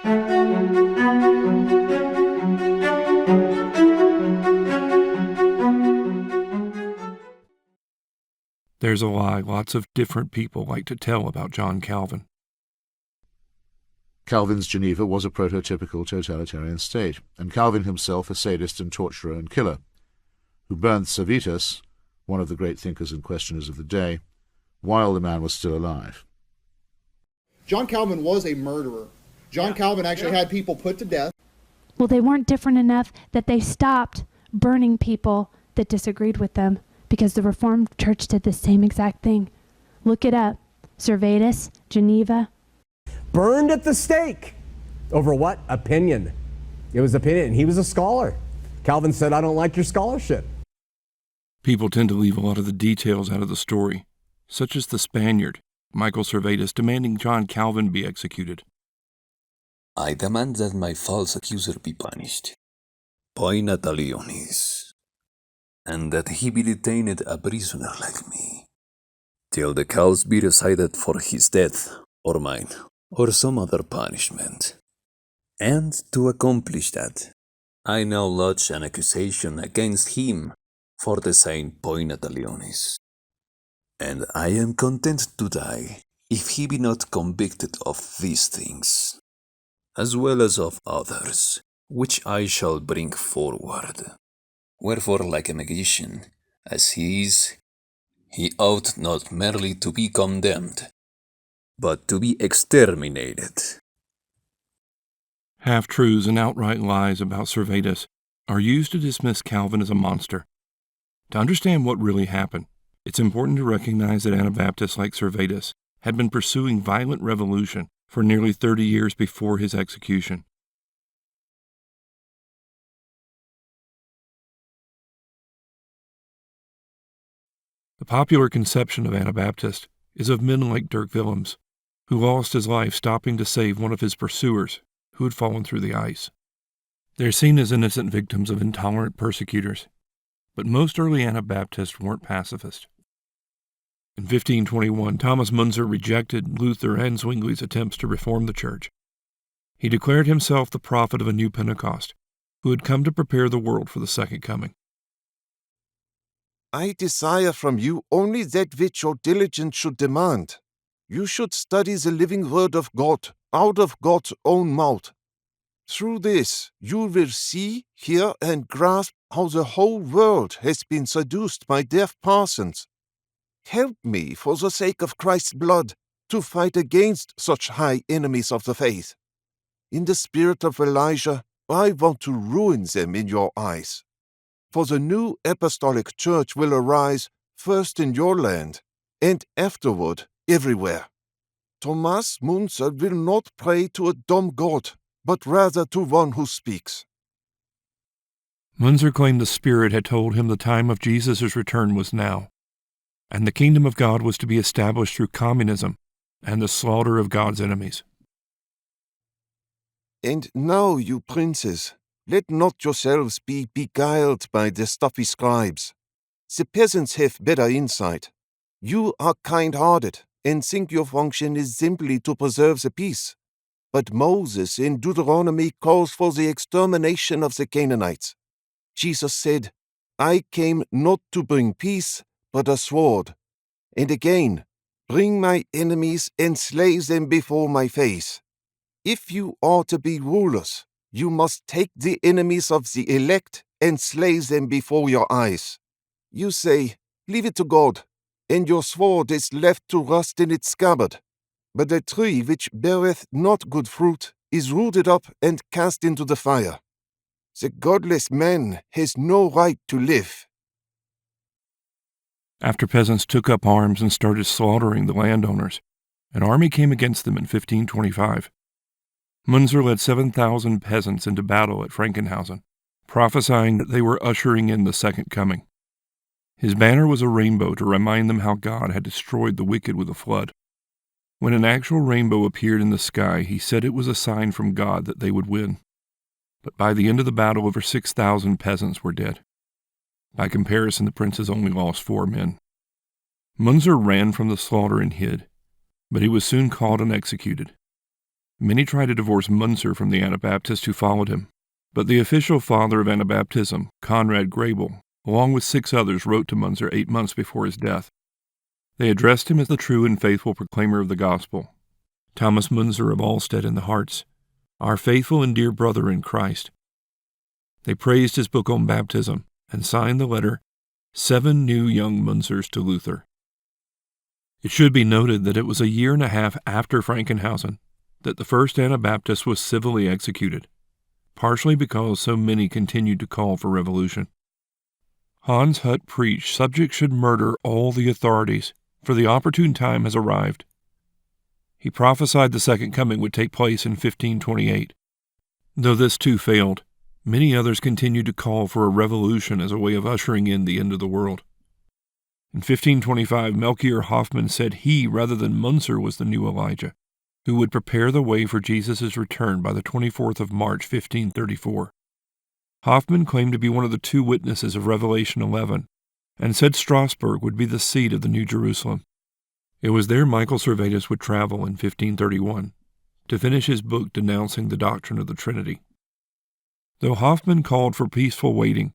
There's a lie lots of different people like to tell about John Calvin. Calvin's Geneva was a prototypical totalitarian state, and Calvin himself a sadist and torturer and killer, who burned Servetus, one of the great thinkers and questioners of the day, while the man was still alive. John Calvin was a murderer. John Calvin actually had people put to death. Well, they weren't different enough that they stopped burning people that disagreed with them, because the Reformed Church did the same exact thing. Look it up. Servetus, Geneva. Burned at the stake. Over what? Opinion. It was opinion. He was a scholar. Calvin said, I don't like your scholarship. People tend to leave a lot of the details out of the story, such as the Spaniard, Michael Servetus, demanding John Calvin be executed. I demand that my false accuser be punished, poena talionis, and that he be detained a prisoner like me, till the cause be decided for his death, or mine, or some other punishment. And to accomplish that, I now lodge an accusation against him for the same poena talionis. And I am content to die, if he be not convicted of these things, as well as of others, which I shall bring forward. Wherefore, like a magician, as he is, he ought not merely to be condemned, but to be exterminated. Half-truths and outright lies about Servetus are used to dismiss Calvin as a monster. To understand what really happened, it's important to recognize that Anabaptists like Servetus had been pursuing violent revolution for nearly 30 years before his execution. The popular conception of Anabaptist is of men like Dirk Willems, who lost his life stopping to save one of his pursuers who had fallen through the ice. They're seen as innocent victims of intolerant persecutors, but most early Anabaptists weren't pacifists. In 1521, Thomas Munster rejected Luther and Zwingli's attempts to reform the church. He declared himself the prophet of a new Pentecost, who had come to prepare the world for the second coming. I desire from you only that which your diligence should demand. You should study the living word of God, out of God's own mouth. Through this, you will see, hear, and grasp how the whole world has been seduced by deaf parsons. Help me, for the sake of Christ's blood, to fight against such high enemies of the faith. In the spirit of Elijah, I want to ruin them in your eyes. For the new apostolic church will arise first in your land, and afterward everywhere. Thomas Munster will not pray to a dumb God, but rather to one who speaks. Munster claimed the Spirit had told him the time of Jesus' return was now, and the kingdom of God was to be established through communism and the slaughter of God's enemies. And now, you princes, let not yourselves be beguiled by the stuffy scribes. The peasants have better insight. You are kind-hearted and think your function is simply to preserve the peace. But Moses in Deuteronomy calls for the extermination of the Canaanites. Jesus said, I came not to bring peace, but a sword. And again, bring my enemies and slay them before my face. If you are to be rulers, you must take the enemies of the elect and slay them before your eyes. You say, leave it to God, and your sword is left to rust in its scabbard. But a tree which beareth not good fruit is rooted up and cast into the fire. The godless man has no right to live. After peasants took up arms and started slaughtering the landowners, an army came against them in 1525. Munster led 7,000 peasants into battle at Frankenhausen, prophesying that they were ushering in the second coming. His banner was a rainbow to remind them how God had destroyed the wicked with a flood. When an actual rainbow appeared in the sky, he said it was a sign from God that they would win. But by the end of the battle, over 6,000 peasants were dead. By comparison, the princes only lost 4 men. Munster ran from the slaughter and hid, but he was soon caught and executed. Many tried to divorce Munster from the Anabaptists who followed him, but the official father of Anabaptism, Conrad Grebel, along with 6 others, wrote to Munster 8 months before his death. They addressed him as the true and faithful proclaimer of the gospel. Thomas Munster of Alstead in the Harts, our faithful and dear brother in Christ. They praised his book on baptism and signed the letter, 7 New Young Munsters to Luther. It should be noted that it was a year and a half after Frankenhausen that the first Anabaptist was civilly executed, partially because so many continued to call for revolution. Hans Hut preached subjects should murder all the authorities, for the opportune time has arrived. He prophesied the second coming would take place in 1528. Though this too failed, many others continued to call for a revolution as a way of ushering in the end of the world. In 1525, Melchior Hoffman said he, rather than Munster, was the new Elijah, who would prepare the way for Jesus' return by the 24th of March, 1534. Hoffman claimed to be one of the 2 witnesses of Revelation 11, and said Strasbourg would be the seat of the New Jerusalem. It was there Michael Servetus would travel in 1531 to finish his book denouncing the doctrine of the Trinity. Though Hoffman called for peaceful waiting,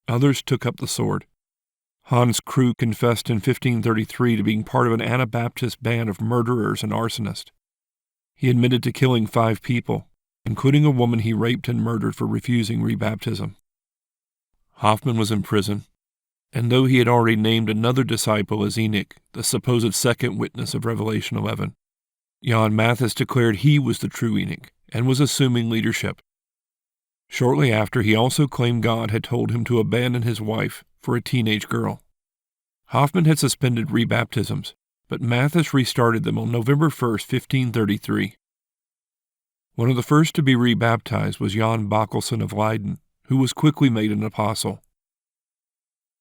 others took up the sword. Hans Krug confessed in 1533 to being part of an Anabaptist band of murderers and arsonists. He admitted to killing 5 people, including a woman he raped and murdered for refusing rebaptism. Hoffman was in prison, and though he had already named another disciple as Enoch, the supposed second witness of Revelation 11, Jan Mathis declared he was the true Enoch and was assuming leadership. Shortly after, he also claimed God had told him to abandon his wife for a teenage girl. Hoffman had suspended rebaptisms, but Mathis restarted them on November 1, 1533. One of the first to be rebaptized was Jan Bockelson of Leiden, who was quickly made an apostle.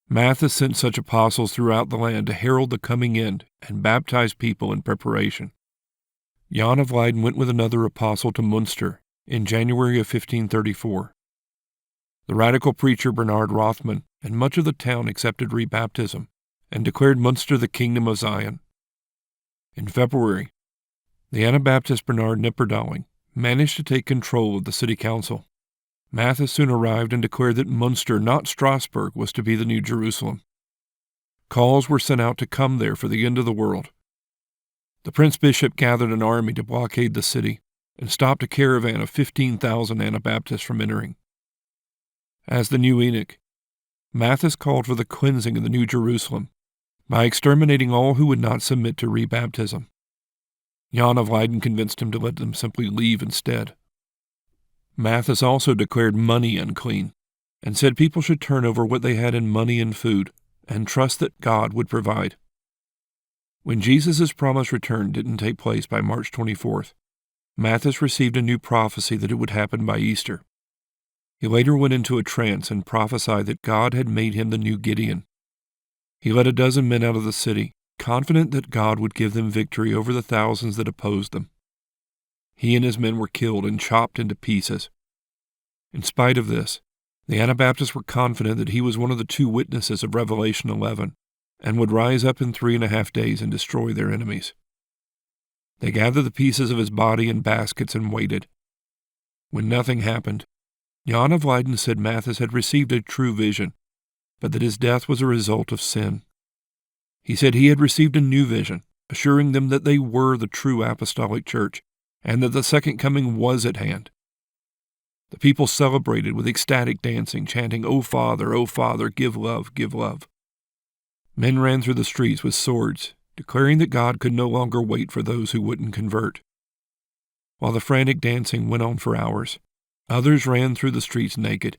Mathis sent such apostles throughout the land to herald the coming end and baptize people in preparation. Jan of Leiden went with another apostle to Munster in January of 1534. The radical preacher Bernard Rothman and much of the town accepted rebaptism and declared Munster the kingdom of Zion. In February, the Anabaptist Bernard Knipperdoing managed to take control of the city council. Mathis soon arrived and declared that Munster, not Strasbourg, was to be the New Jerusalem. Calls were sent out to come there for the end of the world. The Prince-Bishop gathered an army to blockade the city and stopped a caravan of 15,000 Anabaptists from entering. As the new Enoch, Mathis called for the cleansing of the New Jerusalem by exterminating all who would not submit to rebaptism. Jan of Leiden convinced him to let them simply leave instead. Mathis also declared money unclean and said people should turn over what they had in money and food and trust that God would provide. When Jesus' promised return didn't take place by March 24th, Mathis received a new prophecy that it would happen by Easter. He later went into a trance and prophesied that God had made him the new Gideon. He led 12 men out of the city, confident that God would give them victory over the thousands that opposed them. He and his men were killed and chopped into pieces. In spite of this, the Anabaptists were confident that he was one of the 2 witnesses of Revelation 11 and would rise up in 3.5 days and destroy their enemies. They gathered the pieces of his body in baskets and waited. When nothing happened, Jan of Leiden said Mathis had received a true vision, but that his death was a result of sin. He said he had received a new vision, assuring them that they were the true apostolic church, and that the second coming was at hand. The people celebrated with ecstatic dancing, chanting, O Father, give love, give love." Men ran through the streets with swords, declaring that God could no longer wait for those who wouldn't convert. While the frantic dancing went on for hours, others ran through the streets naked.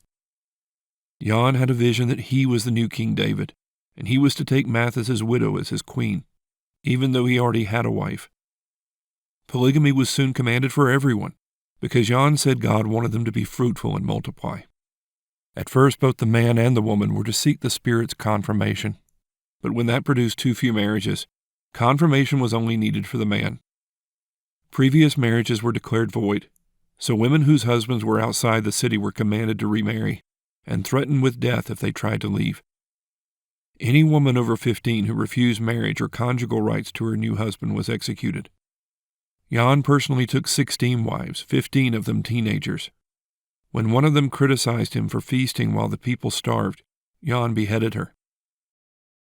Jan had a vision that he was the new King David, and he was to take Mathis's widow as his queen, even though he already had a wife. Polygamy was soon commanded for everyone, because Jan said God wanted them to be fruitful and multiply. At first, both the man and the woman were to seek the Spirit's confirmation, but when that produced too few marriages, confirmation was only needed for the man. Previous marriages were declared void, so women whose husbands were outside the city were commanded to remarry, and threatened with death if they tried to leave. Any woman over 15 who refused marriage or conjugal rights to her new husband was executed. Jan personally took 16 wives, 15 of them teenagers. When one of them criticized him for feasting while the people starved, Jan beheaded her.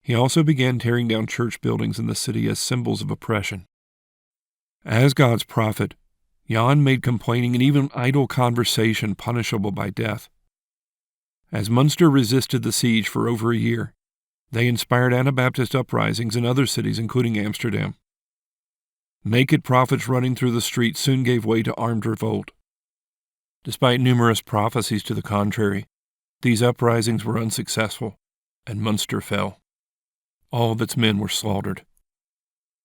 He also began tearing down church buildings in the city as symbols of oppression. As God's prophet, Jan made complaining and even idle conversation punishable by death. As Munster resisted the siege for over a year, they inspired Anabaptist uprisings in other cities, including Amsterdam. Naked prophets running through the streets soon gave way to armed revolt. Despite numerous prophecies to the contrary, these uprisings were unsuccessful, and Munster fell. All of its men were slaughtered.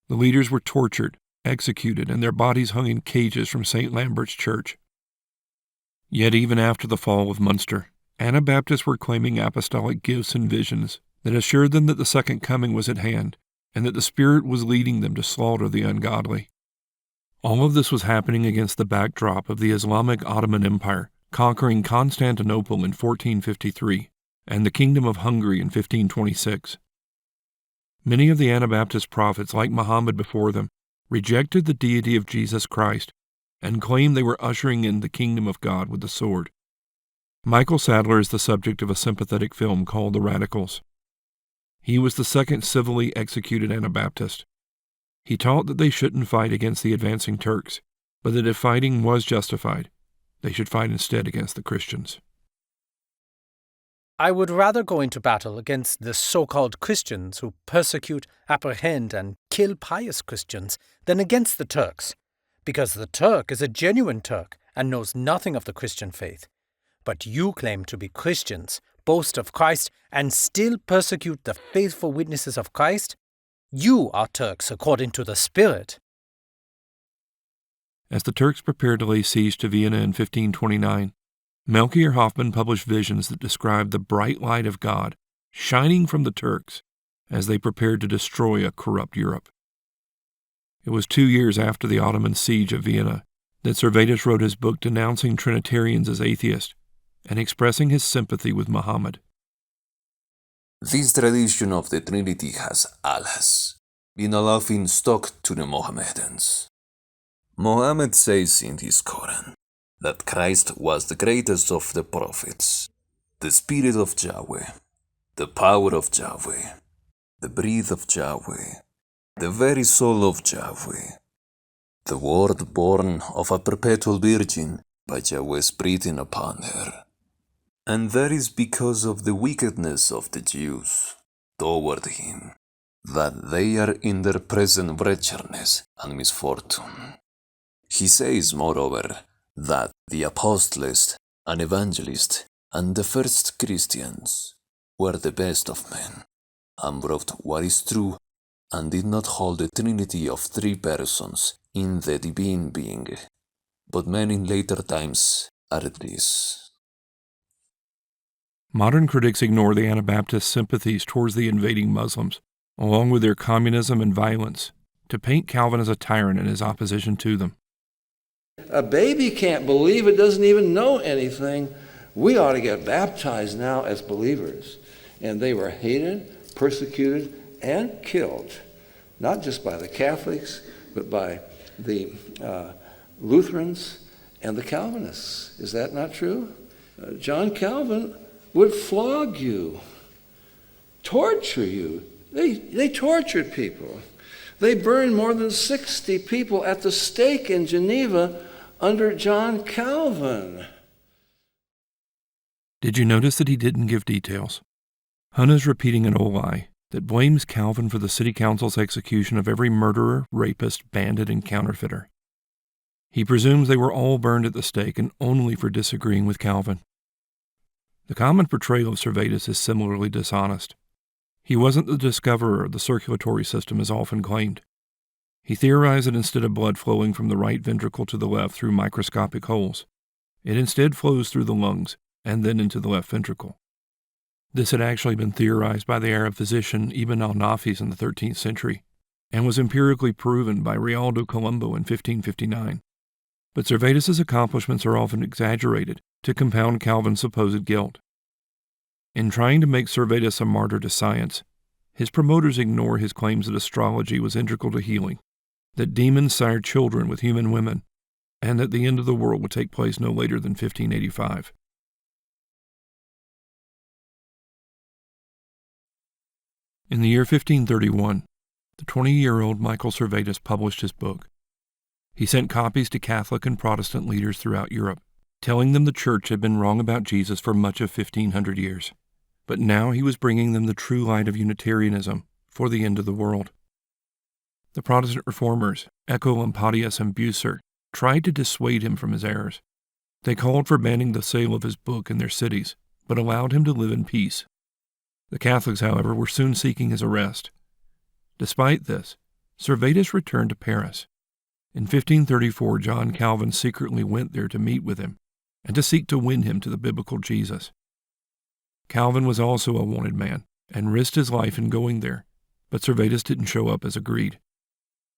The leaders were tortured, executed, and their bodies hung in cages from St. Lambert's Church. Yet even after the fall of Munster, Anabaptists were claiming apostolic gifts and visions that assured them that the second coming was at hand, and that the Spirit was leading them to slaughter the ungodly. All of this was happening against the backdrop of the Islamic Ottoman Empire conquering Constantinople in 1453 and the Kingdom of Hungary in 1526. Many of the Anabaptist prophets, like Muhammad before them, rejected the deity of Jesus Christ and claimed they were ushering in the kingdom of God with the sword. Michael Sadler is the subject of a sympathetic film called The Radicals. He was the second civilly executed Anabaptist. He taught that they shouldn't fight against the advancing Turks, but that if fighting was justified, they should fight instead against the Christians. I would rather go into battle against the so-called Christians who persecute, apprehend, and kill pious Christians than against the Turks, because the Turk is a genuine Turk and knows nothing of the Christian faith. But you claim to be Christians, boast of Christ, and still persecute the faithful witnesses of Christ? You are Turks according to the Spirit. As the Turks prepared to lay siege to Vienna in 1529, Melchior Hoffman published visions that described the bright light of God shining from the Turks as they prepared to destroy a corrupt Europe. It was 2 years after the Ottoman siege of Vienna that Servetus wrote his book denouncing Trinitarians as atheists and expressing his sympathy with Muhammad. This tradition of the Trinity has, alas, been a laughing stock to the Mohammedans. Mohammed says in his Quran that Christ was the greatest of the prophets, the Spirit of Yahweh, the power of Yahweh, the breath of Yahweh, the very soul of Yahweh, the Word born of a perpetual virgin by Yahweh's breathing upon her. And that is because of the wickedness of the Jews toward him, that they are in their present wretchedness and misfortune. He says, moreover, that the apostles and evangelists and the first Christians were the best of men, and brought what is true, and did not hold the Trinity of three persons in the divine being, but men in later times are this. Modern critics ignore the Anabaptist sympathies towards the invading Muslims, along with their communism and violence, to paint Calvin as a tyrant in his opposition to them. A baby can't believe, it doesn't even know anything. We ought to get baptized now as believers. And they were hated, persecuted, and killed, not just by the Catholics, but by the Lutherans and the Calvinists. Is that not true? John Calvin would flog you, torture you. They tortured people. They burned more than 60 people at the stake in Geneva under John Calvin. Did you notice that he didn't give details? Hunna's repeating an old lie that blames Calvin for the city council's execution of every murderer, rapist, bandit, and counterfeiter. He presumes they were all burned at the stake and only for disagreeing with Calvin. The common portrayal of Servetus is similarly dishonest. He wasn't the discoverer of the circulatory system as often claimed. He theorized that instead of blood flowing from the right ventricle to the left through microscopic holes, it instead flows through the lungs and then into the left ventricle. This had actually been theorized by the Arab physician Ibn al-Nafis in the 13th century, and was empirically proven by Realdo Colombo in 1559. But Servetus's accomplishments are often exaggerated to compound Calvin's supposed guilt. In trying to make Servetus a martyr to science, his promoters ignore his claims that astrology was integral to healing, that demons sired children with human women, and that the end of the world would take place no later than 1585. In the year 1531, the 20-year-old Michael Servetus published his book. He sent copies to Catholic and Protestant leaders throughout Europe, telling them the Church had been wrong about Jesus for much of 1500 years. But now he was bringing them the true light of Unitarianism for the end of the world. The Protestant reformers, Ecolampadius and Bucer, tried to dissuade him from his errors. They called for banning the sale of his book in their cities, but allowed him to live in peace. The Catholics, however, were soon seeking his arrest. Despite this, Servetus returned to Paris. In 1534, John Calvin secretly went there to meet with him and to seek to win him to the biblical Jesus. Calvin was also a wanted man and risked his life in going there, but Servetus didn't show up as agreed.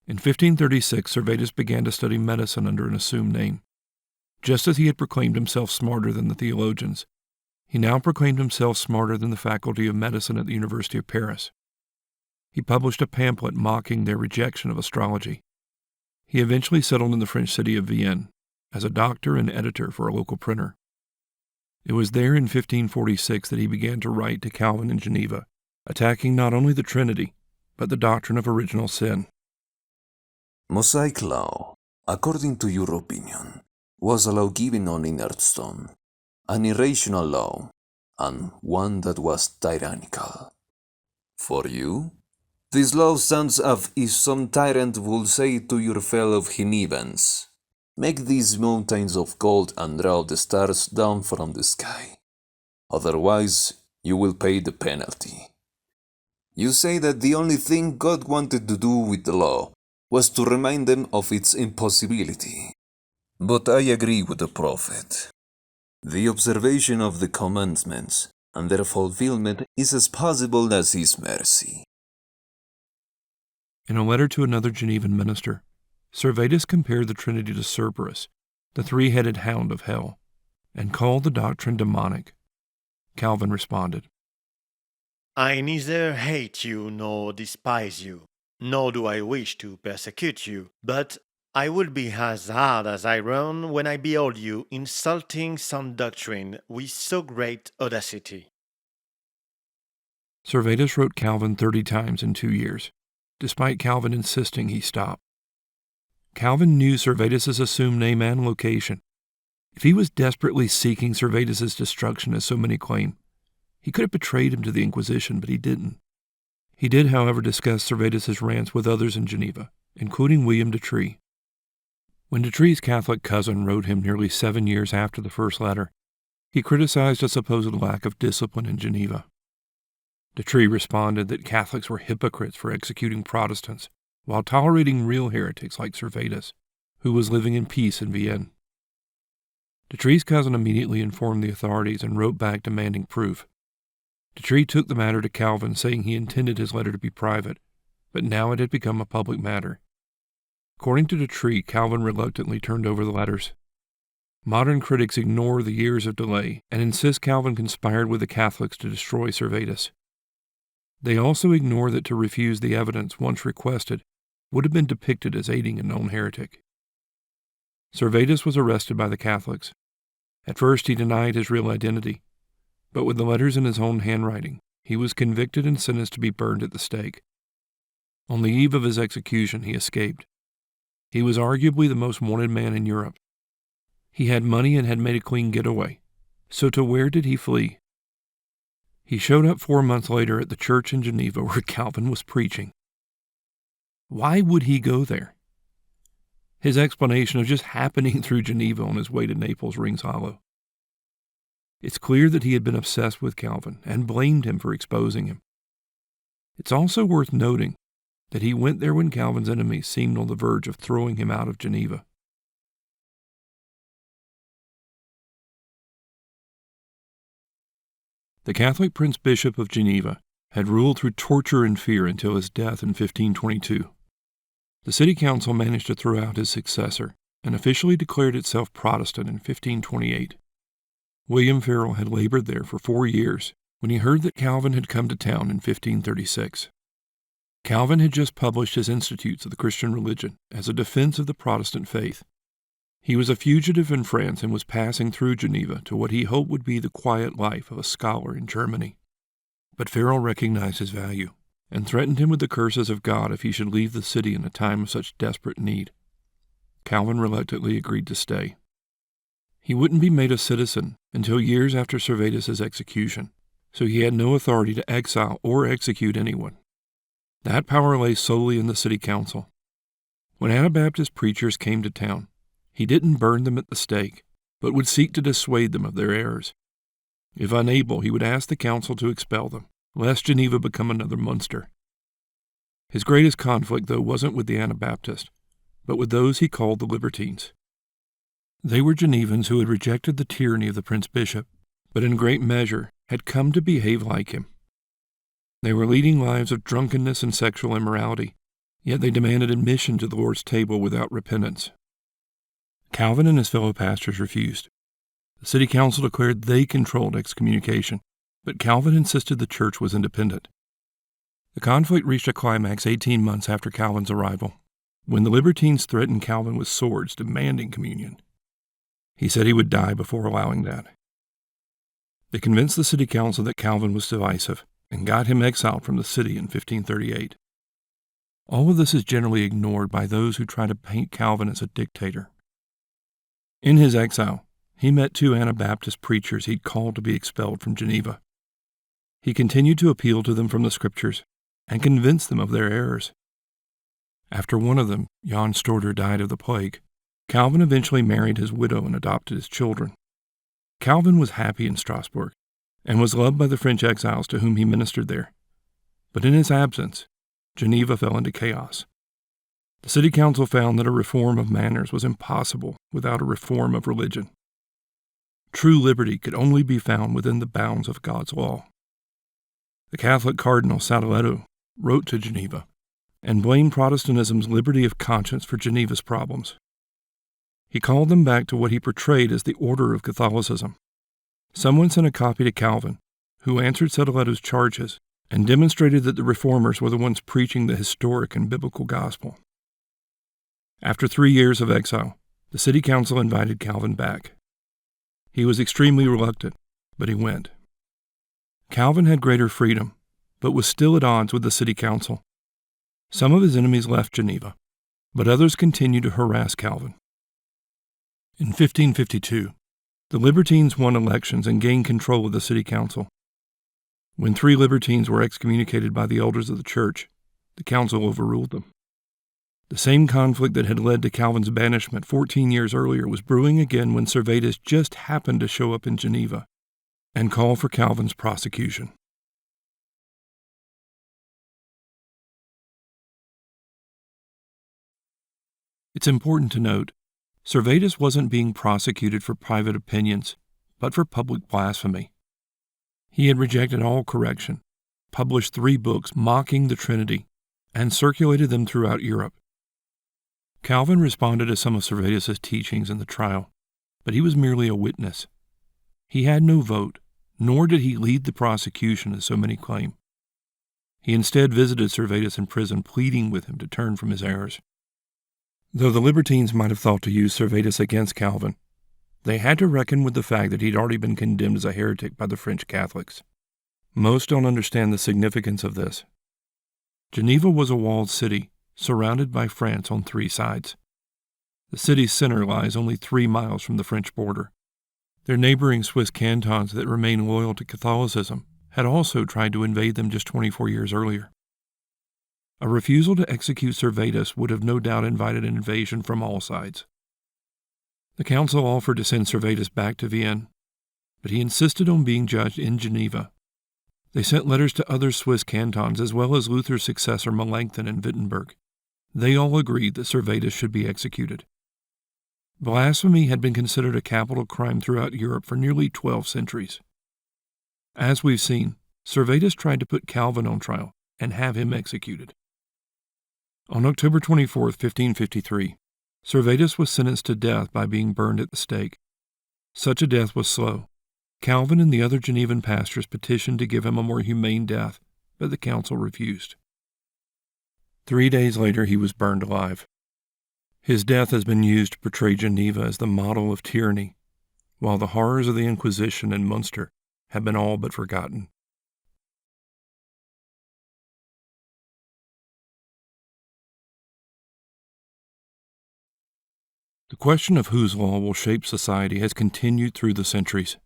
In 1536, Servetus began to study medicine under an assumed name. Just as he had proclaimed himself smarter than the theologians, he now proclaimed himself smarter than the faculty of medicine at the University of Paris. He published a pamphlet mocking their rejection of astrology. He eventually settled in the French city of Vienne as a doctor and editor for a local printer. It was there in 1546 that he began to write to Calvin in Geneva, attacking not only the Trinity, but the doctrine of original sin. Mosaic law, according to your opinion, was a law given on inert stone, an irrational law, and one that was tyrannical. For you, this law stands as if some tyrant would say to your fellow Genevans, "Make these mountains of gold and draw the stars down from the sky. Otherwise, you will pay the penalty." You say that the only thing God wanted to do with the law was to remind them of its impossibility. But I agree with the prophet. The observation of the commandments and their fulfillment is as possible as His mercy. In a letter to another Genevan minister, Servetus compared the Trinity to Cerberus, the three-headed hound of hell, and called the doctrine demonic. Calvin responded, I neither hate you nor despise you, nor do I wish to persecute you, but I would be as hard as iron when I behold you insulting some doctrine with so great audacity. Servetus wrote Calvin 30 times in 2 years, despite Calvin insisting he stop. Calvin knew Servetus's assumed name and location. If he was desperately seeking Servetus's destruction, as so many claim, he could have betrayed him to the Inquisition, but he didn't. He did, however, discuss Servetus's rants with others in Geneva, including William de Tree. When de Tree's Catholic cousin wrote him nearly 7 years after the first letter, he criticized a supposed lack of discipline in Geneva. De Tree responded that Catholics were hypocrites for executing Protestants while tolerating real heretics like Servetus, who was living in peace in Vienne. De Tree's cousin immediately informed the authorities and wrote back demanding proof. De Tree took the matter to Calvin, saying he intended his letter to be private, but now it had become a public matter. According to de Tree, Calvin reluctantly turned over the letters. Modern critics ignore the years of delay and insist Calvin conspired with the Catholics to destroy Servetus. They also ignore that to refuse the evidence once requested would have been depicted as aiding a known heretic. Servetus was arrested by the Catholics. At first he denied his real identity, but with the letters in his own handwriting, he was convicted and sentenced to be burned at the stake. On the eve of his execution, he escaped. He was arguably the most wanted man in Europe. He had money and had made a clean getaway. So to where did he flee? He showed up 4 months later at the church in Geneva where Calvin was preaching. Why would he go there? His explanation of just happening through Geneva on his way to Naples rings hollow. It's clear that he had been obsessed with Calvin and blamed him for exposing him. It's also worth noting that he went there when Calvin's enemies seemed on the verge of throwing him out of Geneva. The Catholic Prince Bishop of Geneva had ruled through torture and fear until his death in 1522. The city council managed to throw out his successor and officially declared itself Protestant in 1528. William Farel had labored there for 4 years when he heard that Calvin had come to town in 1536. Calvin had just published his Institutes of the Christian Religion as a defense of the Protestant faith. He was a fugitive in France and was passing through Geneva to what he hoped would be the quiet life of a scholar in Germany. But Farel recognized his value and threatened him with the curses of God if he should leave the city in a time of such desperate need. Calvin reluctantly agreed to stay. He wouldn't be made a citizen until years after Servetus' execution, so he had no authority to exile or execute anyone. That power lay solely in the city council. When Anabaptist preachers came to town, he didn't burn them at the stake, but would seek to dissuade them of their errors. If unable, he would ask the council to expel them, lest Geneva become another Munster. His greatest conflict, though, wasn't with the Anabaptists, but with those he called the libertines. They were Genevans who had rejected the tyranny of the prince-bishop, but in great measure had come to behave like him. They were leading lives of drunkenness and sexual immorality, yet they demanded admission to the Lord's table without repentance. Calvin and his fellow pastors refused. The city council declared they controlled excommunication, but Calvin insisted the church was independent. The conflict reached a climax 18 months after Calvin's arrival, when the libertines threatened Calvin with swords demanding communion. He said he would die before allowing that. They convinced the city council that Calvin was divisive and got him exiled from the city in 1538. All of this is generally ignored by those who try to paint Calvin as a dictator. In his exile, he met 2 Anabaptist preachers he'd called to be expelled from Geneva. He continued to appeal to them from the Scriptures and convince them of their errors. After one of them, Jan Storter, died of the plague, Calvin eventually married his widow and adopted his children. Calvin was happy in Strasbourg and was loved by the French exiles to whom he ministered there. But in his absence, Geneva fell into chaos. The city council found that a reform of manners was impossible without a reform of religion. True liberty could only be found within the bounds of God's law. The Catholic Cardinal Servetus wrote to Geneva and blamed Protestantism's liberty of conscience for Geneva's problems. He called them back to what he portrayed as the order of Catholicism. Someone sent a copy to Calvin, who answered Servetus' charges and demonstrated that the reformers were the ones preaching the historic and biblical gospel. After 3 years of exile, the city council invited Calvin back. He was extremely reluctant, but he went. Calvin had greater freedom, but was still at odds with the city council. Some of his enemies left Geneva, but others continued to harass Calvin. In 1552, the libertines won elections and gained control of the city council. When 3 libertines were excommunicated by the elders of the church, the council overruled them. The same conflict that had led to Calvin's banishment 14 years earlier was brewing again when Servetus just happened to show up in Geneva and call for Calvin's prosecution. It's important to note, Servetus wasn't being prosecuted for private opinions, but for public blasphemy. He had rejected all correction, published 3 books mocking the Trinity, and circulated them throughout Europe. Calvin responded to some of Servetus' teachings in the trial, but he was merely a witness. He had no vote, nor did he lead the prosecution as so many claim. He instead visited Servetus in prison, pleading with him to turn from his errors. Though the libertines might have thought to use Servetus against Calvin, they had to reckon with the fact that he'd already been condemned as a heretic by the French Catholics. Most don't understand the significance of this. Geneva was a walled city, surrounded by France on 3 sides. The city's center lies only 3 miles from the French border. Their neighboring Swiss cantons that remain loyal to Catholicism had also tried to invade them just 24 years earlier. A refusal to execute Servetus would have no doubt invited an invasion from all sides. The council offered to send Servetus back to Vienne, but he insisted on being judged in Geneva. They sent letters to other Swiss cantons as well as Luther's successor Melanchthon and Wittenberg. They all agreed that Servetus should be executed. Blasphemy had been considered a capital crime throughout Europe for nearly 12 centuries. As we've seen, Servetus tried to put Calvin on trial and have him executed. On October 24, 1553, Servetus was sentenced to death by being burned at the stake. Such a death was slow. Calvin and the other Genevan pastors petitioned to give him a more humane death, but the council refused. 3 days later, he was burned alive. His death has been used to portray Geneva as the model of tyranny, while the horrors of the Inquisition in Munster have been all but forgotten. The question of whose law will shape society has continued through the centuries.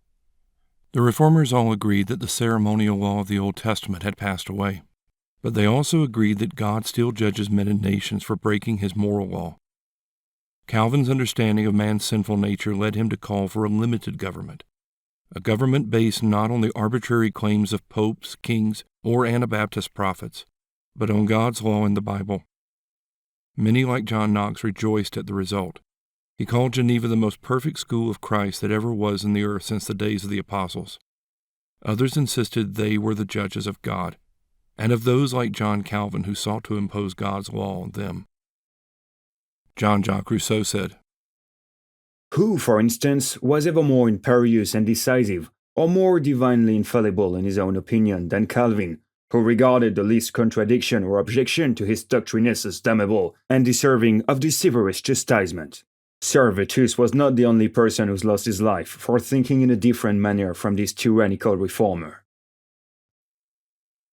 The Reformers all agreed that the ceremonial law of the Old Testament had passed away, but they also agreed that God still judges men and nations for breaking his moral law. Calvin's understanding of man's sinful nature led him to call for a limited government, a government based not on the arbitrary claims of popes, kings, or Anabaptist prophets, but on God's law in the Bible. Many, like John Knox, rejoiced at the result. He called Geneva the most perfect school of Christ that ever was in the earth since the days of the apostles. Others insisted they were the judges of God, and of those like John Calvin who sought to impose God's law on them. Jean-Jacques Rousseau said, Who, for instance, was ever more imperious and decisive, or more divinely infallible in his own opinion than Calvin, who regarded the least contradiction or objection to his doctrines as damnable and deserving of the severest chastisement? Servetus was not the only person who's lost his life for thinking in a different manner from this tyrannical reformer.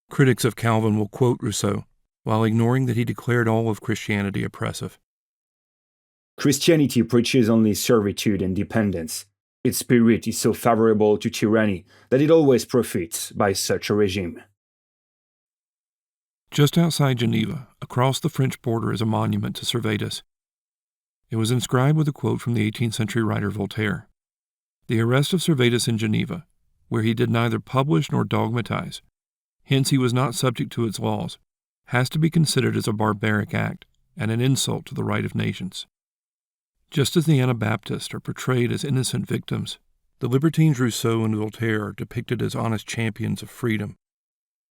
Critics of Calvin will quote Rousseau, while ignoring that he declared all of Christianity oppressive. Christianity preaches only servitude and dependence. Its spirit is so favorable to tyranny that it always profits by such a regime. Just outside Geneva, across the French border, is a monument to Servetus. It was inscribed with a quote from the 18th century writer Voltaire. The arrest of Servetus in Geneva, where he did neither publish nor dogmatize, hence he was not subject to its laws, has to be considered as a barbaric act and an insult to the right of nations. Just as the Anabaptists are portrayed as innocent victims, the libertines Rousseau and Voltaire are depicted as honest champions of freedom.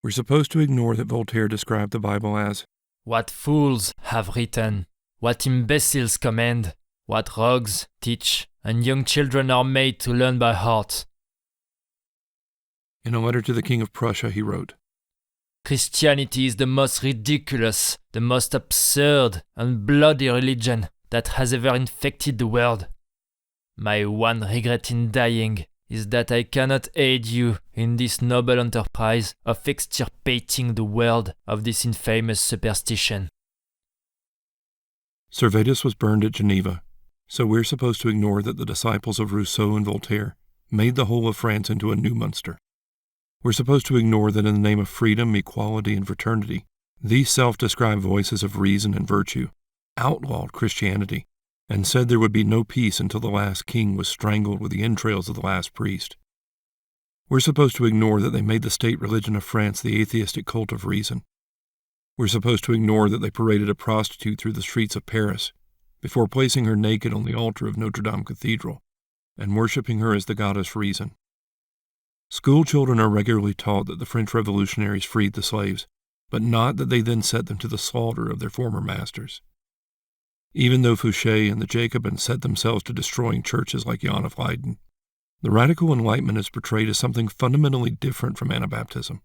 We're supposed to ignore that Voltaire described the Bible as, "What fools have written, what imbeciles command, what rogues teach, and young children are made to learn by heart." In a letter to the King of Prussia, he wrote, "Christianity is the most ridiculous, the most absurd and bloody religion that has ever infected the world. My one regret in dying is that I cannot aid you in this noble enterprise of extirpating the world of this infamous superstition." Servetus was burned at Geneva, so we're supposed to ignore that the disciples of Rousseau and Voltaire made the whole of France into a new Munster. We're supposed to ignore that in the name of freedom, equality, and fraternity, these self-described voices of reason and virtue outlawed Christianity and said there would be no peace until the last king was strangled with the entrails of the last priest. We're supposed to ignore that they made the state religion of France the atheistic cult of reason. We're supposed to ignore that they paraded a prostitute through the streets of Paris before placing her naked on the altar of Notre Dame Cathedral and worshiping her as the goddess reason. School children are regularly taught that the French revolutionaries freed the slaves, but not that they then set them to the slaughter of their former masters. Even though Fouché and the Jacobins set themselves to destroying churches like Jan of Leiden, the radical enlightenment is portrayed as something fundamentally different from Anabaptism.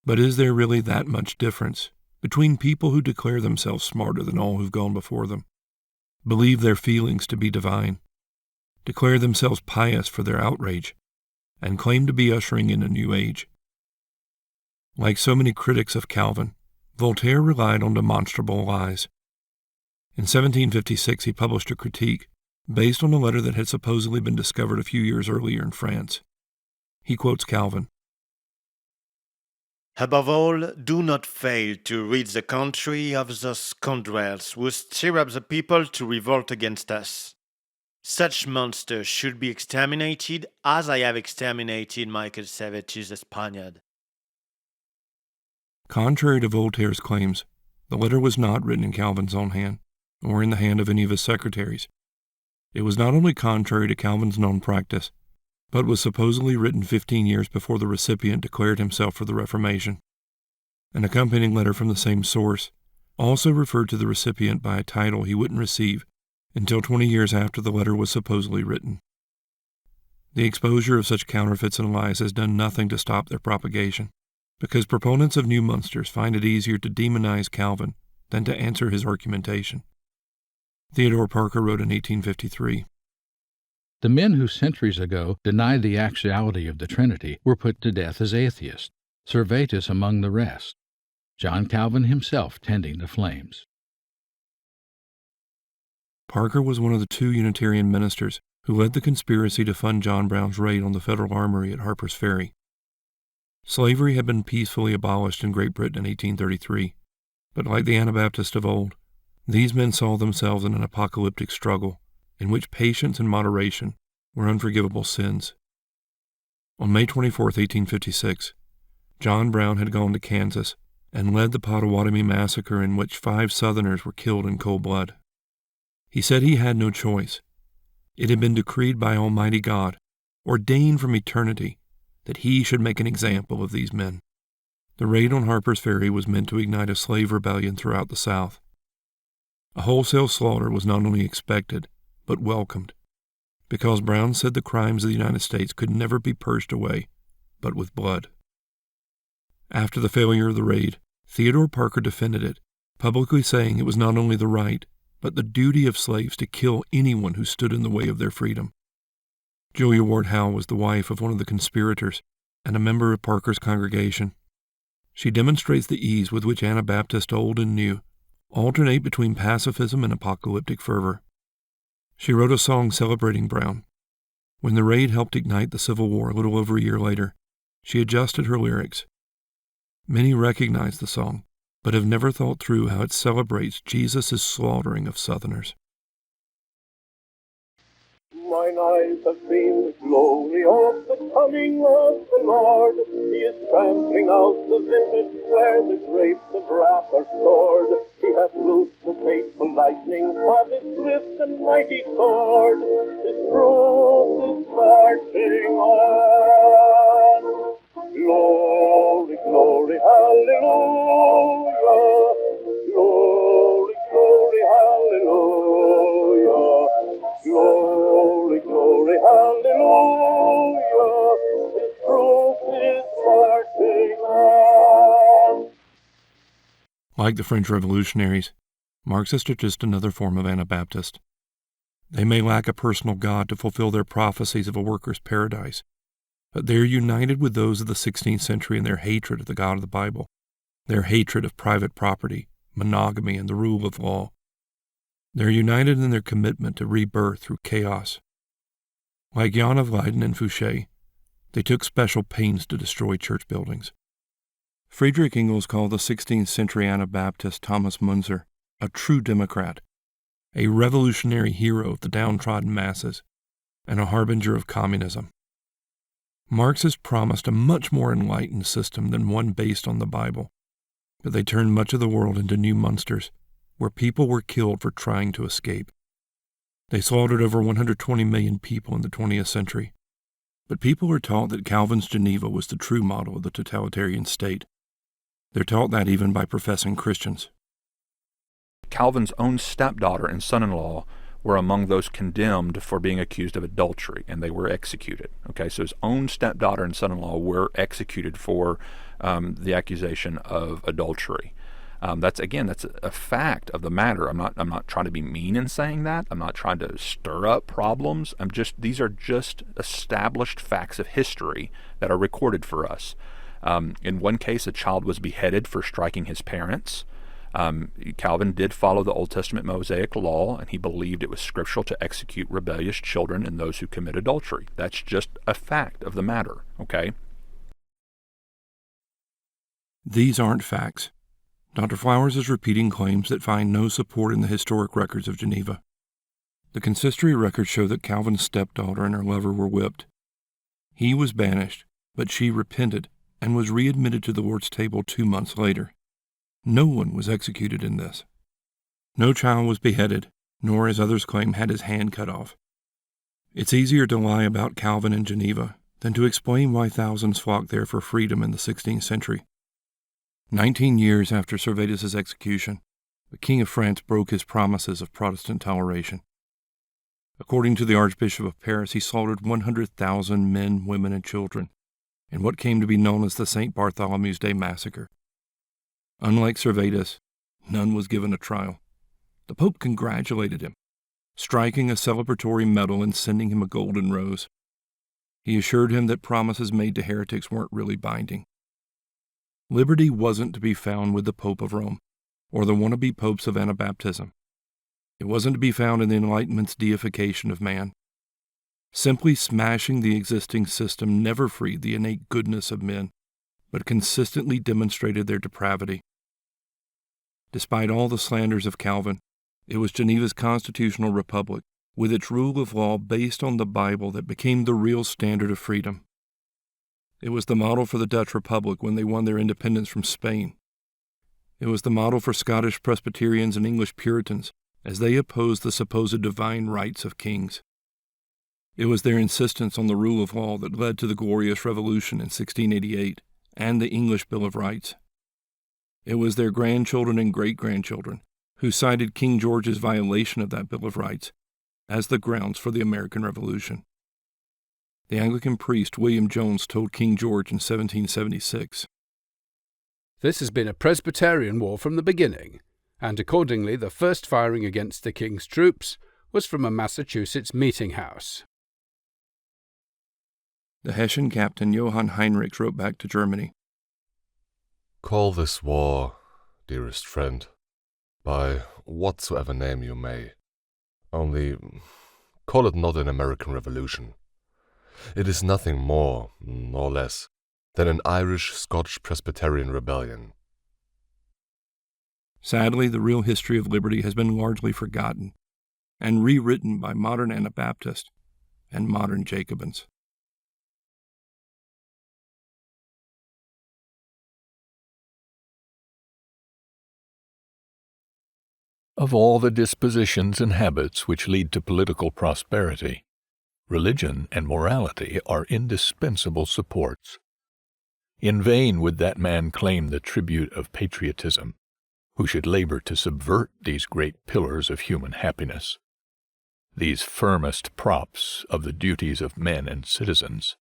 But is there really that much difference between people who declare themselves smarter than all who've gone before them, believe their feelings to be divine, declare themselves pious for their outrage, and claim to be ushering in a new age? Like so many critics of Calvin, Voltaire relied on demonstrable lies. In 1756, he published a critique based on a letter that had supposedly been discovered a few years earlier in France. He quotes Calvin, "Above all, do not fail to rid the country of those scoundrels who stir up the people to revolt against us. Such monsters should be exterminated as I have exterminated Michael Servetus the Spaniard." Contrary to Voltaire's claims, the letter was not written in Calvin's own hand, or in the hand of any of his secretaries. It was not only contrary to Calvin's known practice, but was supposedly written 15 years before the recipient declared himself for the Reformation. An accompanying letter from the same source also referred to the recipient by a title he wouldn't receive until 20 years after the letter was supposedly written. The exposure of such counterfeits and lies has done nothing to stop their propagation, because proponents of new Munsters find it easier to demonize Calvin than to answer his argumentation. Theodore Parker wrote in 1853, "The men who centuries ago denied the actuality of the Trinity were put to death as atheists, Servetus among the rest, John Calvin himself tending the flames." Parker was one of the 2 Unitarian ministers who led the conspiracy to fund John Brown's raid on the Federal Armory at Harper's Ferry. Slavery had been peacefully abolished in Great Britain in 1833, but like the Anabaptists of old, these men saw themselves in an apocalyptic struggle in which patience and moderation were unforgivable sins. On May 24, 1856, John Brown had gone to Kansas and led the Pottawatomie massacre in which 5 Southerners were killed in cold blood. He said he had no choice. It had been decreed by Almighty God, ordained from eternity, that he should make an example of these men. The raid on Harper's Ferry was meant to ignite a slave rebellion throughout the South. A wholesale slaughter was not only expected, but welcomed, because Brown said the crimes of the United States could never be purged away, but with blood. After the failure of the raid, Theodore Parker defended it, publicly saying it was not only the right, but the duty of slaves to kill anyone who stood in the way of their freedom. Julia Ward Howe was the wife of one of the conspirators and a member of Parker's congregation. She demonstrates the ease with which Anabaptists old and new alternate between pacifism and apocalyptic fervor. She wrote a song celebrating Brown. When the raid helped ignite the Civil War a little over a year later, she adjusted her lyrics. Many recognize the song, but have never thought through how it celebrates Jesus' slaughtering of Southerners. Mine eyes have seen the glory of the coming of the Lord. He is trampling out the vintage where the grapes of wrath are stored. He hath loosed the fateful lightning of his swift and mighty sword. His truth is marching on. Glory, glory, hallelujah. Glory, glory, hallelujah. Glory, glory, hallelujah. His truth is marching on. Like the French revolutionaries, Marxists are just another form of Anabaptist. They may lack a personal God to fulfill their prophecies of a workers' paradise, but they are united with those of the 16th century in their hatred of the God of the Bible, their hatred of private property, monogamy, and the rule of law. They are united in their commitment to rebirth through chaos. Like Jan of Leiden and Fouché, they took special pains to destroy church buildings. Friedrich Engels called the 16th century Anabaptist Thomas Munster a true Democrat, a revolutionary hero of the downtrodden masses, and a harbinger of communism. Marxists promised a much more enlightened system than one based on the Bible, but they turned much of the world into new Munsters, where people were killed for trying to escape. They slaughtered over 120 million people in the 20th century, but people are taught that Calvin's Geneva was the true model of the totalitarian state. They're taught that even by professing Christians. Calvin's own stepdaughter and son-in-law were among those condemned for being accused of adultery, and they were executed. Okay, so his own stepdaughter and son-in-law were executed for the accusation of adultery. That's a fact of the matter. I'm not trying to be mean in saying that. I'm not trying to stir up problems. These are just established facts of history that are recorded for us. In one case, a child was beheaded for striking his parents. Calvin did follow the Old Testament Mosaic law, and he believed it was scriptural to execute rebellious children and those who commit adultery. That's just a fact of the matter, okay? These aren't facts. Dr. Flowers is repeating claims that find no support in the historic records of Geneva. The consistory records show that Calvin's stepdaughter and her lover were whipped. He was banished, but she repented and was readmitted to the Lord's table 2 months later. No one was executed in this. No child was beheaded, nor, as others claim, had his hand cut off. It's easier to lie about Calvin and Geneva than to explain why thousands flocked there for freedom in the 16th century. 19 years after Servetus' execution, the King of France broke his promises of Protestant toleration. According to the Archbishop of Paris, he slaughtered 100,000 men, women, and children in what came to be known as the St. Bartholomew's Day Massacre. Unlike Servetus, none was given a trial. The Pope congratulated him, striking a celebratory medal and sending him a golden rose. He assured him that promises made to heretics weren't really binding. Liberty wasn't to be found with the Pope of Rome, or the wannabe popes of Anabaptism. It wasn't to be found in the Enlightenment's deification of man. Simply smashing the existing system never freed the innate goodness of men, but consistently demonstrated their depravity. Despite all the slanders of Calvin, it was Geneva's constitutional republic, with its rule of law based on the Bible, that became the real standard of freedom. It was the model for the Dutch Republic when they won their independence from Spain. It was the model for Scottish Presbyterians and English Puritans as they opposed the supposed divine rights of kings. It was their insistence on the rule of law that led to the Glorious Revolution in 1688 and the English Bill of Rights. It was their grandchildren and great-grandchildren who cited King George's violation of that Bill of Rights as the grounds for the American Revolution. The Anglican priest William Jones told King George in 1776, "This has been a Presbyterian war from the beginning, and accordingly the first firing against the King's troops was from a Massachusetts meeting house." The Hessian captain Johann Heinrich wrote back to Germany, "Call this war, dearest friend, by whatsoever name you may. Only call it not an American Revolution. It is nothing more nor less than an Irish-Scotch Presbyterian rebellion." Sadly, the real history of liberty has been largely forgotten and rewritten by modern Anabaptists and modern Jacobins. Of all the dispositions and habits which lead to political prosperity, religion and morality are indispensable supports. In vain would that man claim the tribute of patriotism, who should labor to subvert these great pillars of human happiness, these firmest props of the duties of men and citizens.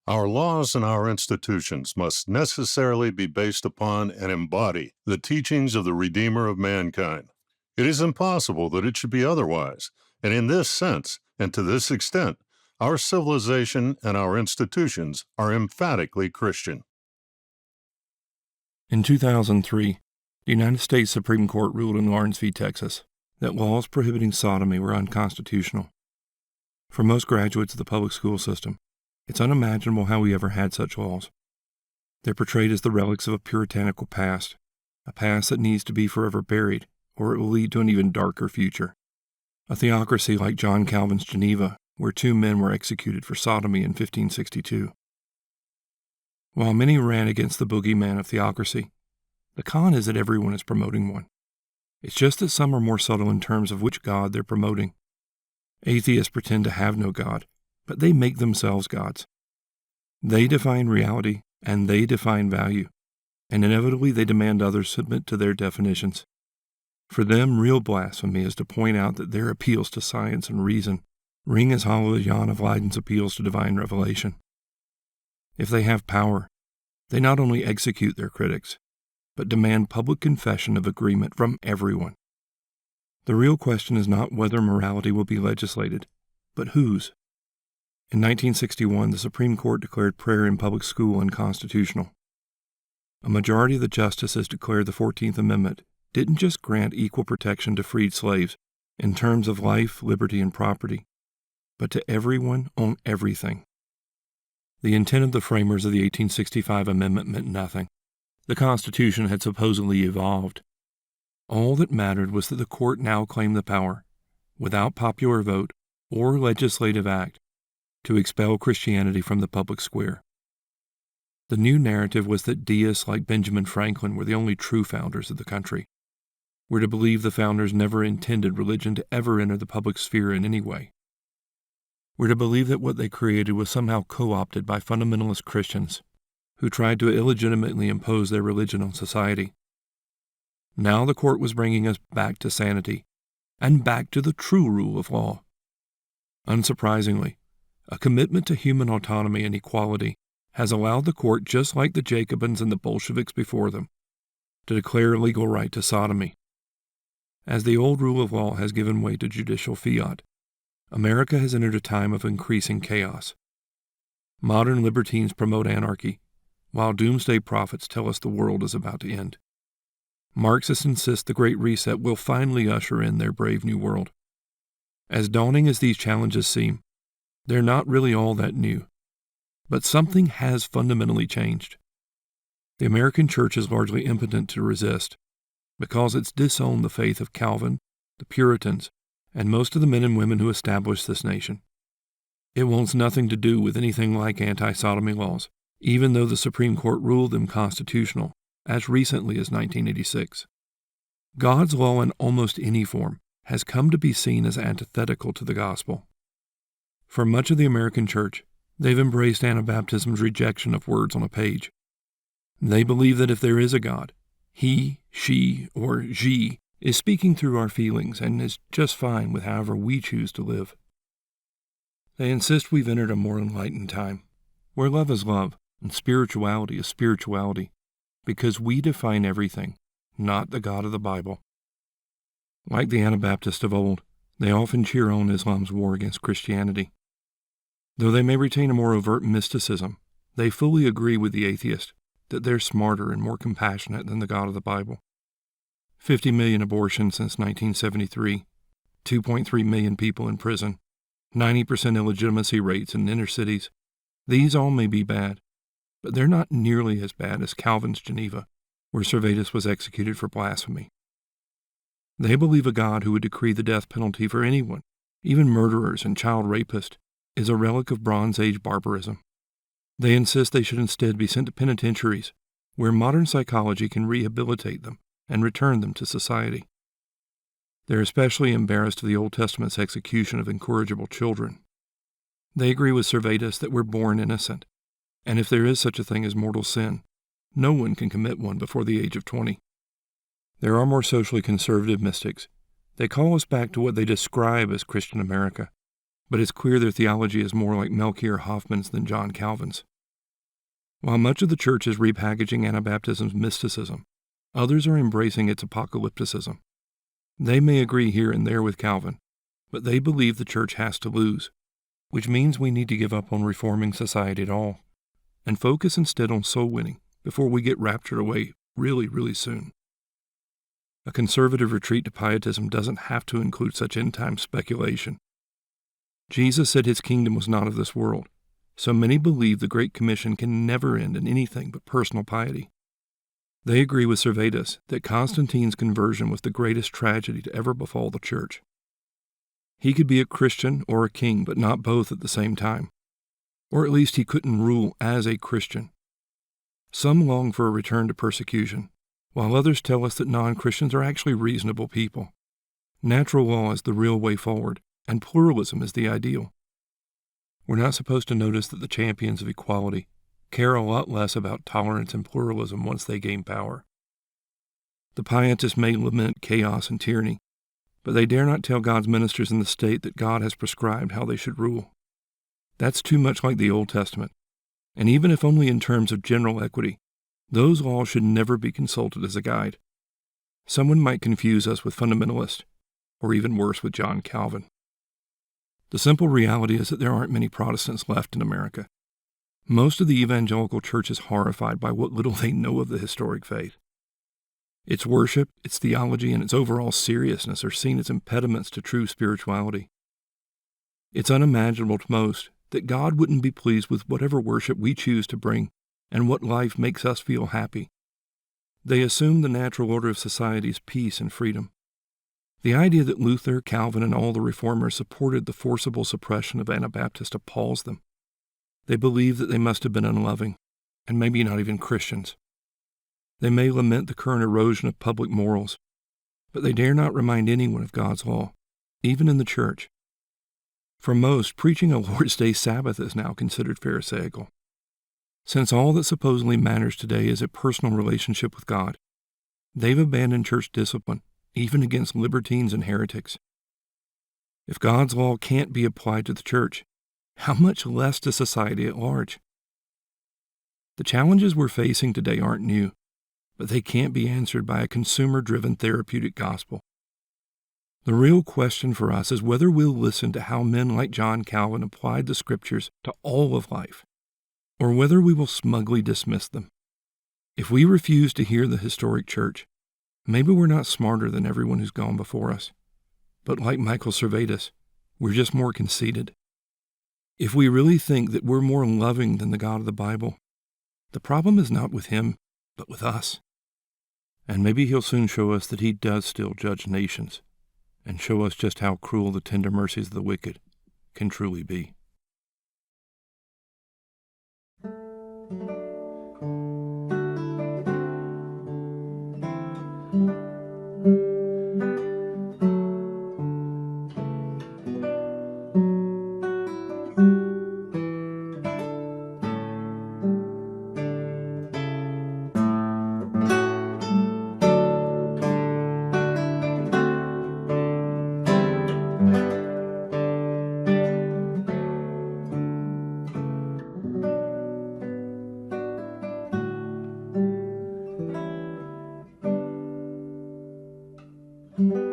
Our laws and our institutions must necessarily be based upon and embody the teachings of the Redeemer of mankind. It is impossible that it should be otherwise, and in this sense, and to this extent, our civilization and our institutions are emphatically Christian. In 2003, the United States Supreme Court ruled in Lawrence v. Texas that laws prohibiting sodomy were unconstitutional. For most graduates of the public school system, it's unimaginable how we ever had such laws. They're portrayed as the relics of a puritanical past, a past that needs to be forever buried, or it will lead to an even darker future. A theocracy like John Calvin's Geneva, where 2 men were executed for sodomy in 1562. While many ran against the boogeyman of theocracy, the con is that everyone is promoting one. It's just that some are more subtle in terms of which God they're promoting. Atheists pretend to have no God, but they make themselves gods. They define reality, and they define value, and inevitably they demand others submit to their definitions. For them, real blasphemy is to point out that their appeals to science and reason ring as hollow as Jan of Leiden's appeals to divine revelation. If they have power, they not only execute their critics, but demand public confession of agreement from everyone. The real question is not whether morality will be legislated, but whose. In 1961, the Supreme Court declared prayer in public school unconstitutional. A majority of the justices declared the 14th Amendment didn't just grant equal protection to freed slaves in terms of life, liberty, and property, but to everyone on everything. The intent of the framers of the 1865 Amendment meant nothing. The Constitution had supposedly evolved. All that mattered was that the court now claimed the power, without popular vote or legislative act, to expel Christianity from the public square. The new narrative was that deists like Benjamin Franklin were the only true founders of the country. We're to believe the founders never intended religion to ever enter the public sphere in any way. We're to believe that what they created was somehow co-opted by fundamentalist Christians who tried to illegitimately impose their religion on society. Now the court was bringing us back to sanity and back to the true rule of law. Unsurprisingly, a commitment to human autonomy and equality has allowed the court, just like the Jacobins and the Bolsheviks before them, to declare a legal right to sodomy. As the old rule of law has given way to judicial fiat, America has entered a time of increasing chaos. Modern libertines promote anarchy, while doomsday prophets tell us the world is about to end. Marxists insist the Great Reset will finally usher in their brave new world. As daunting as these challenges seem, they're not really all that new. But something has fundamentally changed. The American church is largely impotent to resist, because it's disowned the faith of Calvin, the Puritans, and most of the men and women who established this nation. It wants nothing to do with anything like anti-sodomy laws, even though the Supreme Court ruled them constitutional as recently as 1986. God's law in almost any form has come to be seen as antithetical to the gospel. For much of the American church, they've embraced Anabaptism's rejection of words on a page. They believe that if there is a God, he, she, or she is speaking through our feelings and is just fine with however we choose to live. They insist we've entered a more enlightened time, where love is love and spirituality is spirituality, because we define everything, not the God of the Bible. Like the Anabaptists of old, they often cheer on Islam's war against Christianity. Though they may retain a more overt mysticism, they fully agree with the atheist that they're smarter and more compassionate than the God of the Bible. 50 million abortions since 1973, 2.3 million people in prison, 90% illegitimacy rates in inner cities. These all may be bad, but they're not nearly as bad as Calvin's Geneva, where Servetus was executed for blasphemy. They believe a God who would decree the death penalty for anyone, even murderers and child rapists, is a relic of Bronze Age barbarism. They insist they should instead be sent to penitentiaries, where modern psychology can rehabilitate them and return them to society. They're especially embarrassed of the Old Testament's execution of incorrigible children. They agree with Servetus that we're born innocent, and if there is such a thing as mortal sin, no one can commit one before the age of 20. There are more socially conservative mystics. They call us back to what they describe as Christian America, but it's clear their theology is more like Melchior Hoffman's than John Calvin's. While much of the church is repackaging Anabaptism's mysticism, others are embracing its apocalypticism. They may agree here and there with Calvin, but they believe the church has to lose, which means we need to give up on reforming society at all, and focus instead on soul winning before we get raptured away really, really soon. A conservative retreat to pietism doesn't have to include such end-time speculation. Jesus said his kingdom was not of this world, so many believe the Great Commission can never end in anything but personal piety. They agree with Servetus that Constantine's conversion was the greatest tragedy to ever befall the church. He could be a Christian or a king, but not both at the same time. Or at least he couldn't rule as a Christian. Some long for a return to persecution, while others tell us that non-Christians are actually reasonable people. Natural law is the real way forward, and pluralism is the ideal. We're not supposed to notice that the champions of equality care a lot less about tolerance and pluralism once they gain power. The pietists may lament chaos and tyranny, but they dare not tell God's ministers in the state that God has prescribed how they should rule. That's too much like the Old Testament, and even if only in terms of general equity, those laws should never be consulted as a guide. Someone might confuse us with fundamentalists, or even worse with John Calvin. The simple reality is that there aren't many Protestants left in America. Most of the evangelical church is horrified by what little they know of the historic faith. Its worship, its theology, and its overall seriousness are seen as impediments to true spirituality. It's unimaginable to most that God wouldn't be pleased with whatever worship we choose to bring and what life makes us feel happy. They assume the natural order of society is peace and freedom. The idea that Luther, Calvin, and all the reformers supported the forcible suppression of Anabaptists appalls them. They believe that they must have been unloving, and maybe not even Christians. They may lament the current erosion of public morals, but they dare not remind anyone of God's law, even in the church. For most, preaching a Lord's Day Sabbath is now considered pharisaical. Since all that supposedly matters today is a personal relationship with God, they've abandoned church discipline, even against libertines and heretics. If God's law can't be applied to the church, how much less to society at large? The challenges we're facing today aren't new. but they can't be answered by a consumer-driven therapeutic gospel. The real question for us is whether we'll listen to how men like John Calvin applied the Scriptures to all of life, or whether we will smugly dismiss them. If we refuse to hear the historic church, maybe we're not smarter than everyone who's gone before us, but like Michael Servetus, we're just more conceited. If we really think that we're more loving than the God of the Bible, the problem is not with him, but with us. And maybe he'll soon show us that he does still judge nations, and show us just how cruel the tender mercies of the wicked can truly be. Thank you.